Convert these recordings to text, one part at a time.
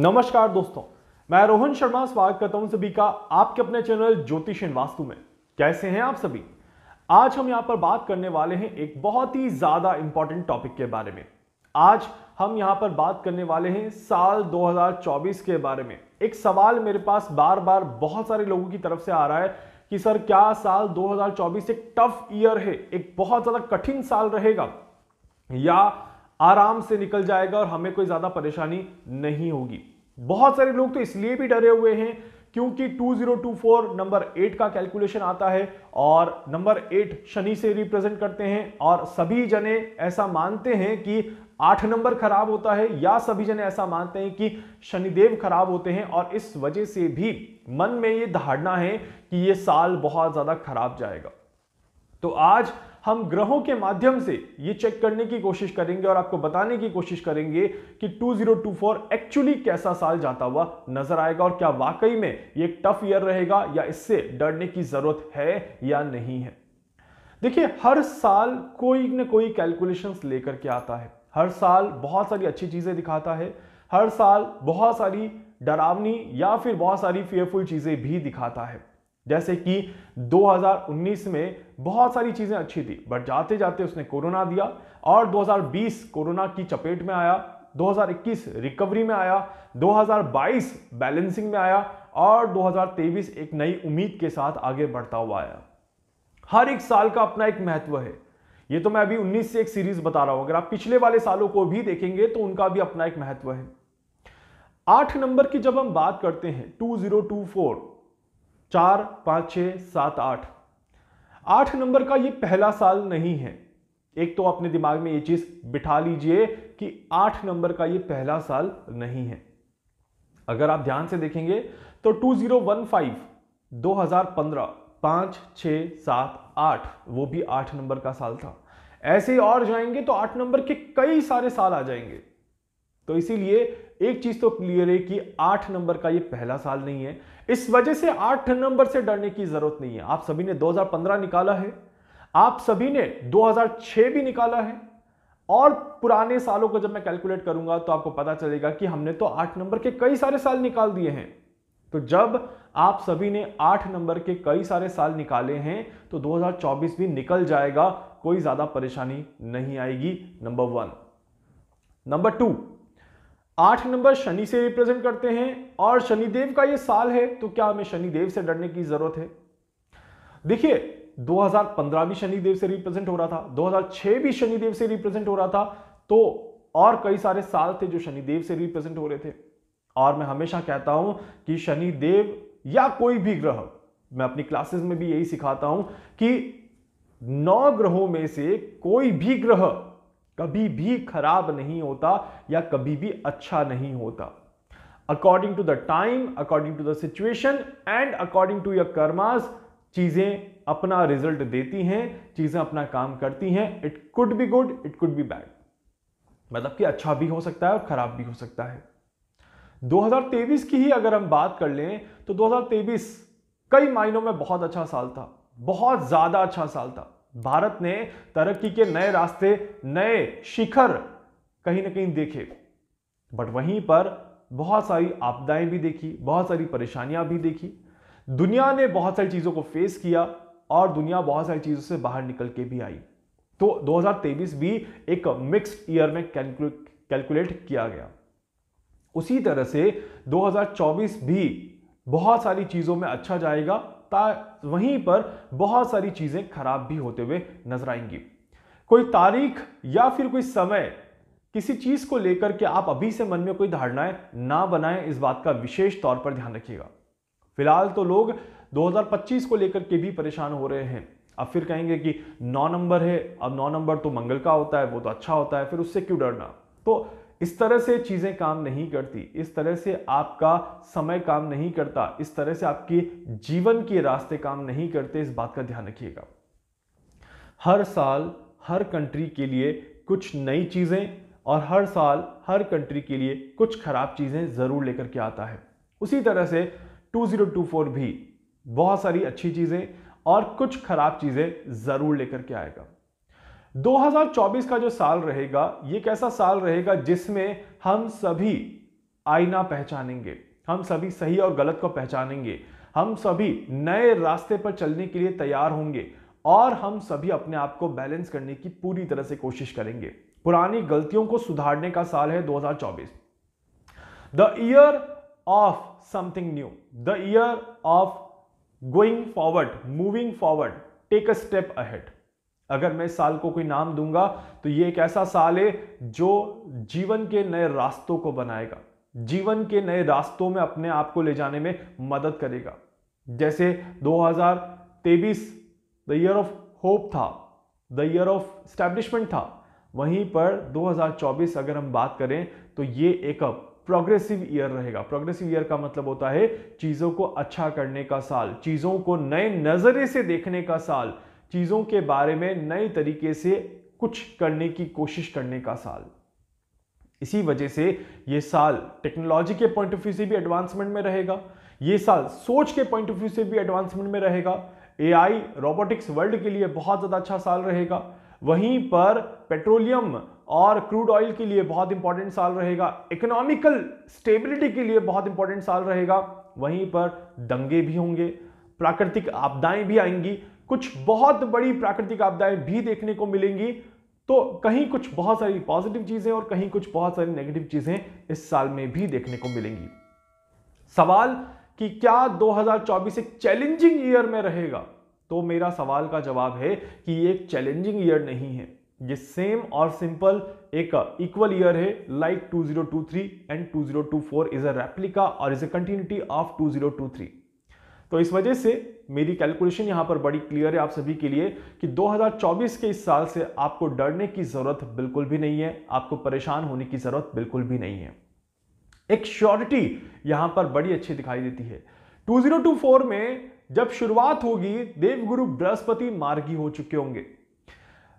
नमस्कार दोस्तों, मैं रोहन शर्मा स्वागत करता हूं सभी का आपके अपने चैनल ज्योतिष एंड वास्तु में। कैसे हैं आप सभी? आज हम यहां पर बात करने वाले हैं एक बहुत ही ज्यादा इंपॉर्टेंट टॉपिक के बारे में। आज हम यहां पर बात करने वाले हैं साल 2024 के बारे में। एक सवाल मेरे पास बार बार बहुत सारे लोगों की तरफ से आ रहा है कि सर क्या साल 2024 एक टफ ईयर है, एक बहुत ज्यादा कठिन साल रहेगा या आराम से निकल जाएगा और हमें कोई ज्यादा परेशानी नहीं होगी। बहुत सारे लोग तो इसलिए भी डरे हुए हैं क्योंकि 2024 नंबर 8 का कैलकुलेशन आता है और नंबर 8 शनि से रिप्रेजेंट करते हैं और सभी जने ऐसा मानते हैं कि 8 नंबर खराब होता है या सभी जने ऐसा मानते हैं कि शनिदेव खराब होते हैं और इस वजह से भी मन में ये धारणा है कि ये साल बहुत ज्यादा खराब जाएगा। तो आज हम ग्रहों के माध्यम से ये चेक करने की कोशिश करेंगे और आपको बताने की कोशिश करेंगे कि 2024 एक्चुअली कैसा साल जाता हुआ नजर आएगा और क्या वाकई में ये एक टफ ईयर रहेगा या इससे डरने की जरूरत है या नहीं है। देखिए, हर साल कोई न कोई कैलकुलेशंस लेकर के आता है, हर साल बहुत सारी अच्छी चीजें दिखाता है, हर साल बहुत सारी डरावनी या फिर बहुत सारी फियरफुल चीजें भी दिखाता है। जैसे कि 2019 में बहुत सारी चीजें अच्छी थी बट जाते जाते उसने कोरोना दिया और 2020 कोरोना की चपेट में आया, 2021 रिकवरी में आया, 2022 बैलेंसिंग में आया और 2023 एक नई उम्मीद के साथ आगे बढ़ता हुआ आया। हर एक साल का अपना एक महत्व है। ये तो मैं अभी 19 से एक सीरीज बता रहा हूं, अगर आप पिछले वाले सालों को भी देखेंगे तो उनका भी अपना एक महत्व है। 8 नंबर की जब हम बात करते हैं 2024 4 5 6 7 8 नंबर का ये पहला साल नहीं है। एक तो अपने दिमाग में ये चीज बिठा लीजिए कि 8 नंबर का ये पहला साल नहीं है। अगर आप ध्यान से देखेंगे तो 2015 2015 5 6 7 8 वो भी 8 नंबर का साल था। ऐसे ही और जाएंगे तो 8 नंबर के कई सारे साल आ जाएंगे। तो इसीलिए एक चीज तो क्लियर है कि 8 नंबर का ये पहला साल नहीं है। इस वजह से 8 नंबर से डरने की जरूरत नहीं है। आप सभी ने 2015 निकाला है, आप सभी ने 2006 भी निकाला है और पुराने सालों को जब मैं कैलकुलेट करूंगा तो आपको पता चलेगा कि हमने तो 8 नंबर के कई सारे साल निकाल दिए हैं। तो जब आप सभी ने 8 नंबर के कई सारे साल निकाले हैं तो 2024 भी निकल जाएगा, कोई ज्यादा परेशानी नहीं आएगी। नंबर 1। नंबर 2, 8 नंबर शनि से रिप्रेजेंट करते हैं और शनिदेव का ये साल है तो क्या हमें शनिदेव से डरने की जरूरत है? देखिए, 2015 भी शनिदेव से रिप्रेजेंट हो रहा था, 2006 भी शनिदेव से रिप्रेजेंट हो रहा था, तो और कई सारे साल थे जो शनिदेव से रिप्रेजेंट हो रहे थे। और मैं हमेशा कहता हूं कि शनिदेव या कोई भी ग्रह, मैं अपनी क्लासेस में भी यही सिखाता हूं कि 9 ग्रहों में से कोई भी ग्रह कभी भी खराब नहीं होता या कभी भी अच्छा नहीं होता। According to the time, according to the situation and according to your karmas चीजें अपना रिजल्ट देती हैं, चीजें अपना काम करती हैं। It could be good, it could be bad, मतलब कि अच्छा भी हो सकता है और खराब भी हो सकता है। 2023 की ही अगर हम बात कर लें तो 2023 कई मायनों में बहुत अच्छा साल था, बहुत ज्यादा अच्छा साल था। भारत ने तरक्की के नए रास्ते, नए शिखर कहीं ना कहीं देखे, बट वहीं पर बहुत सारी आपदाएं भी देखी, बहुत सारी परेशानियां भी देखी। दुनिया ने बहुत सारी चीजों को फेस किया और दुनिया बहुत सारी चीजों से बाहर निकल के भी आई। तो 2023 भी एक मिक्स्ड ईयर में कैलकुलेट किया गया। उसी तरह से 2024 भी बहुत सारी चीजों में अच्छा जाएगा, वहीं पर बहुत सारी चीजें खराब भी होते हुए नजर आएंगी। कोई तारीख या फिर कोई समय, किसी चीज को लेकर के आप अभी से मन में कोई धारणाएं ना बनाएं, इस बात का विशेष तौर पर ध्यान रखिएगा। फिलहाल तो लोग 2025 को लेकर के भी परेशान हो रहे हैं। अब फिर कहेंगे कि 9 नंबर है, अब 9 नंबर तो मंगल का होता है, वो तो अच्छा होता है, फिर उससे क्यों डरना। तो इस तरह से चीजें काम नहीं करती, इस तरह से आपका समय काम नहीं करता, इस तरह से आपके जीवन के रास्ते काम नहीं करते। इस बात का ध्यान रखिएगा। हर साल हर कंट्री के लिए कुछ नई चीजें और हर साल हर कंट्री के लिए कुछ खराब चीजें जरूर लेकर के आता है। उसी तरह से 2024 भी बहुत सारी अच्छी चीजें और कुछ खराब चीजें जरूर लेकर के आएगा। 2024 का जो साल रहेगा ये कैसा साल रहेगा जिसमें हम सभी आईना पहचानेंगे, हम सभी सही और गलत को पहचानेंगे, हम सभी नए रास्ते पर चलने के लिए तैयार होंगे और हम सभी अपने आप को बैलेंस करने की पूरी तरह से कोशिश करेंगे। पुरानी गलतियों को सुधारने का साल है 2024। The year of something new, the year of going forward, moving forward, take a step ahead. अगर मैं इस साल को कोई नाम दूंगा तो ये एक ऐसा साल है जो जीवन के नए रास्तों को बनाएगा, जीवन के नए रास्तों में अपने आप को ले जाने में मदद करेगा। जैसे 2023 द ईयर ऑफ होप था, द ईयर ऑफ एस्टैब्लिशमेंट था, वहीं पर 2024 अगर हम बात करें तो ये एक प्रोग्रेसिव ईयर रहेगा। प्रोग्रेसिव ईयर का मतलब होता है चीजों को अच्छा करने का साल, चीजों को नए नजरिए से देखने का साल, चीजों के बारे में नए तरीके से कुछ करने की कोशिश करने का साल। इसी वजह से यह साल टेक्नोलॉजी के पॉइंट ऑफ व्यू से भी एडवांसमेंट में रहेगा, यह साल सोच के पॉइंट ऑफ व्यू से भी एडवांसमेंट में रहेगा। एआई रोबोटिक्स वर्ल्ड के लिए बहुत ज्यादा अच्छा साल रहेगा। वहीं पर पेट्रोलियम और क्रूड ऑयल के लिए बहुत इंपॉर्टेंट साल रहेगा। इकोनॉमिकल स्टेबिलिटी के लिए बहुत इंपॉर्टेंट साल रहेगा। वहीं पर दंगे भी होंगे, प्राकृतिक आपदाएं भी आएंगी, कुछ बहुत बड़ी प्राकृतिक आपदाएं भी देखने को मिलेंगी। तो कहीं कुछ बहुत सारी पॉजिटिव चीजें और कहीं कुछ बहुत सारी नेगेटिव चीजें इस साल में भी देखने को मिलेंगी। सवाल कि क्या 2024 एक चैलेंजिंग ईयर में रहेगा, तो मेरा सवाल का जवाब है कि ये एक चैलेंजिंग ईयर नहीं है, ये सेम और सिंपल एक इक्वल ईयर है। Like 2023 and 2024 is a replica और इज अ कंटिन्यूटी ऑफ 2023। तो इस वजह से मेरी कैलकुलेशन यहां पर बड़ी क्लियर है आप सभी के लिए कि 2024 के इस साल से आपको डरने की जरूरत बिल्कुल भी नहीं है, आपको परेशान होने की जरूरत बिल्कुल भी नहीं है। एक श्योरिटी यहां पर बड़ी अच्छी दिखाई देती है। 2024 में जब शुरुआत होगी, देवगुरु बृहस्पति मार्गी हो चुके होंगे।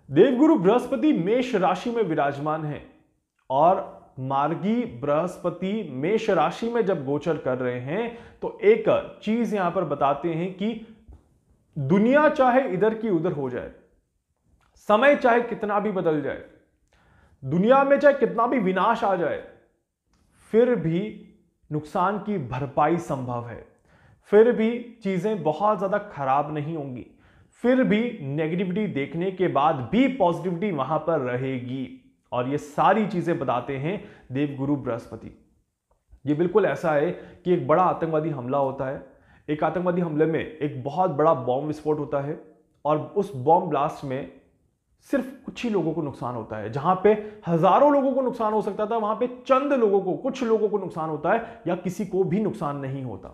देवगुरु बृहस्पति मेष राशि में विराजमान है और मार्गी बृहस्पति मेष राशि में जब गोचर कर रहे हैं तो एक चीज यहां पर बताते हैं कि दुनिया चाहे इधर की उधर हो जाए, समय चाहे कितना भी बदल जाए, दुनिया में चाहे कितना भी विनाश आ जाए, फिर भी नुकसान की भरपाई संभव है, फिर भी चीजें बहुत ज्यादा खराब नहीं होंगी, फिर भी नेगेटिविटी देखने के बाद भी पॉजिटिविटी वहां पर रहेगी। और ये सारी चीजें बताते हैं देवगुरु बृहस्पति। ये बिल्कुल ऐसा है कि एक बड़ा आतंकवादी हमला होता है, एक आतंकवादी हमले में एक बहुत बड़ा बॉम्ब विस्फोट होता है और उस बॉम्ब ब्लास्ट में सिर्फ कुछ ही लोगों को नुकसान होता है। जहां पे हजारों लोगों को नुकसान हो सकता था, वहां पे चंद लोगों को, कुछ लोगों को नुकसान होता है या किसी को भी नुकसान नहीं होता।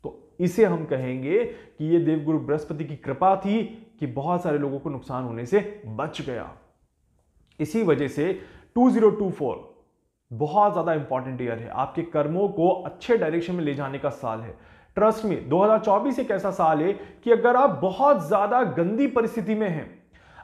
तो इसे हम कहेंगे कि ये देवगुरु बृहस्पति की कृपा थी कि बहुत सारे लोगों को नुकसान होने से बच गया। इसी वजह से 2024 बहुत ज्यादा इंपॉर्टेंट ईयर है, आपके कर्मों को अच्छे डायरेक्शन में ले जाने का साल है। ट्रस्ट में 2024 एक ऐसा साल है कि अगर आप बहुत ज्यादा गंदी परिस्थिति में हैं,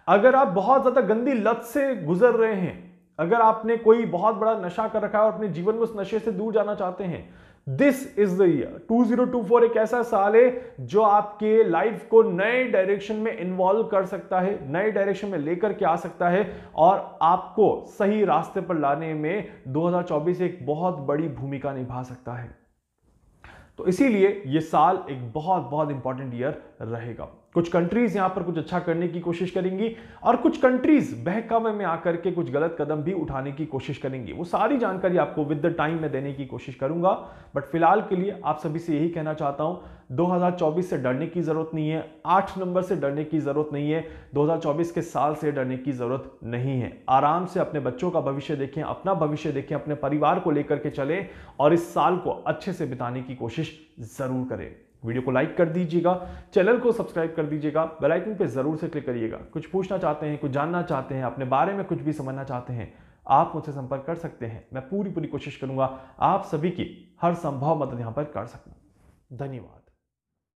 अगर आप बहुत ज्यादा गंदी लत से गुजर रहे हैं, अगर आपने कोई बहुत बड़ा नशा कर रखा है और अपने जीवन में उस नशे से दूर जाना चाहते हैं, दिस इज द ईयर। 2024 एक ऐसा साल है जो आपके लाइफ को नए डायरेक्शन में इन्वॉल्व कर सकता है, नए डायरेक्शन में लेकर के आ सकता है और आपको सही रास्ते पर लाने में 2024 एक बहुत बड़ी भूमिका निभा सकता है। तो इसीलिए यह साल एक बहुत बहुत इंपॉर्टेंट ईयर रहेगा। कुछ कंट्रीज यहां पर कुछ अच्छा करने की कोशिश करेंगी और कुछ कंट्रीज बहकावे में आकर के कुछ गलत कदम भी उठाने की कोशिश करेंगी। वो सारी जानकारी आपको विद द टाइम में देने की कोशिश करूंगा, बट फिलहाल के लिए आप सभी से यही कहना चाहता हूं, 2024 से डरने की जरूरत नहीं है, 8 नंबर से डरने की जरूरत नहीं है, 2024 के साल से डरने की जरूरत नहीं है। आराम से अपने बच्चों का भविष्य देखें, अपना भविष्य देखें, अपने परिवार को लेकर के चलें और इस साल को अच्छे से बिताने की कोशिश जरूर करें। वीडियो को लाइक कर दीजिएगा, चैनल को सब्सक्राइब कर दीजिएगा, बेल आइकन पे जरूर से क्लिक करिएगा। कुछ पूछना चाहते हैं, कुछ जानना चाहते हैं, अपने बारे में कुछ भी समझना चाहते हैं, आप मुझसे संपर्क कर सकते हैं। मैं पूरी कोशिश करूंगा आप सभी की हर संभव मदद यहां पर कर सकूं। धन्यवाद।